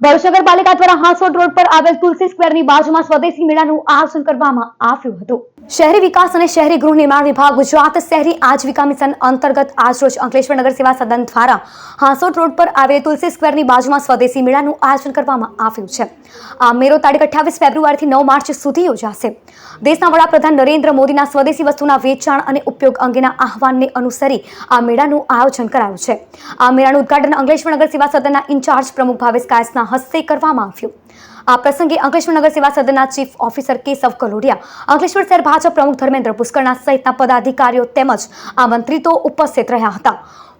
ભરૂચ નગરપાલિકા દ્વારા હાંસોટ રોડ પર આવેલ તુલસી સ્ક્વેરની બાજુમાં સ્વદેશી મેળાનું આયોજન કરવામાં આવ્યું હતું। શહેરી વિકાસ અને શહેરી ગૃહ નિર્માણ વિભાગ ગુજરાત શહેરી આજીવિકા મિશન અંતર્ગત આજરોજ અંકલેશ્વર નગર સેવા સદન દ્વારા હાંસોટ રોડ પર આવેલ તુલસી સ્ક્વેરની બાજુમાં સ્વદેશી મેળાનું આયોજન કરવામાં આવ્યું છે। આ મેળો તારીખ 28 ફેબ્રુઆરીથી 9 માર્ચ સુધી યોજાશે। દેશના વડાપ્રધાન નરેન્દ્ર મોદીના સ્વદેશી વસ્તુના વેચાણ અને ઉપયોગ અંગેના આહવાનને અનુસરી આ મેળાનું આયોજન કરાયું છે। આ મેળાનું ઉદ્ઘાટન અંકલેશ્વર નગર સેવા સદનના ઇન્ચાર્જ પ્રમુખ ભાવેશ કાયસના હસ્તે કરવામાં આવ્યું। આ પ્રસંગે અંકલેશ્વર નગર સેવા સદનના ચીફ ઓફિસર કેશવ કલોડિયા, અંકલેશ્વર શહેર ભાજપ પ્રમુખ ધર્મેન્દ્ર પુષ્કરના સહિતના પદાધિકારીઓ તેમજ આમંત્રિતો ઉપસ્થિત રહ્યા હતા।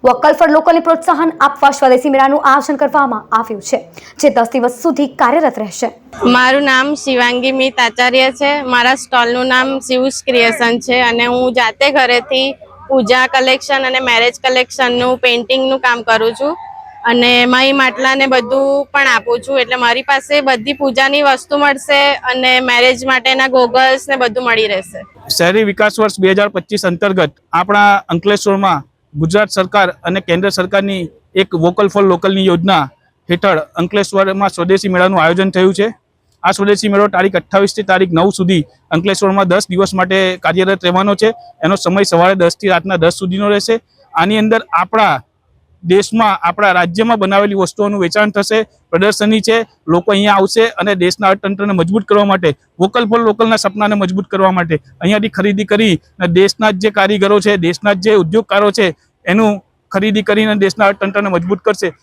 વોકલ ફોર લોકલને પ્રોત્સાહન આપવા સ્વદેશી મેળાનું આયોજન કરવામાં આવ્યું છે, જે 10 દિવસ સુધી કાર્યરત રહેશે। મારું નામ શિવાંગી મિત આચાર્ય છે। મારા સ્ટોલનું નામ શિવુસ ક્રિએશન છે અને હું જાતે ઘરેથી પૂજા કલેક્શન અને મેરેજ કલેક્શનનું પેઇન્ટિંગનું કામ કરું છું અને મારી માટલાને બધું પણ આપું છું। એટલે મારી પાસે બધી પૂજાની વસ્તુ મળશે અને મેરેજ માટેના ગોગલ્સ ને બધું મળી રહેશે। શહેરી વિકાસ વર્ષ 2025 અંતર્ગત આપણા અંકલેશ્વરમાં ગુજરાત સરકાર અને કેન્દ્ર સરકારની એક વોકલ ફોર લોકલની યોજના હેઠળ અંકલેશ્વરમાં સ્વદેશી મેળાનું આયોજન થયું છે। આ સ્વદેશી મેળો તારીખ 28 થી તારીખ 9 સુધી અંકલેશ્વરમાં 10 દિવસ માટે કાર્યરત રહેવાનો છે। એનો સમય સવારે 10 થી રાતના 10 સુધીનો રહેશે। આની અંદર આપણા દેશમાં આપણા રાજ્યમાં બનાવેલી વસ્તુઓનું વેચાણ થશે, પ્રદર્શની છે, લોકો અહીંયા આવશે અને દેશના અર્થતંત્રને મજબૂત કરવા માટે, વોકલ ફોર લોકલના સપનાને મજબૂત કરવા માટે અહીંયાથી ખરીદી કરી દેશના જે કારીગરો છે, દેશના જે ઉદ્યોગકારો છે એનું ખરીદી કરીને દેશના અર્થતંત્રને મજબૂત કરશે।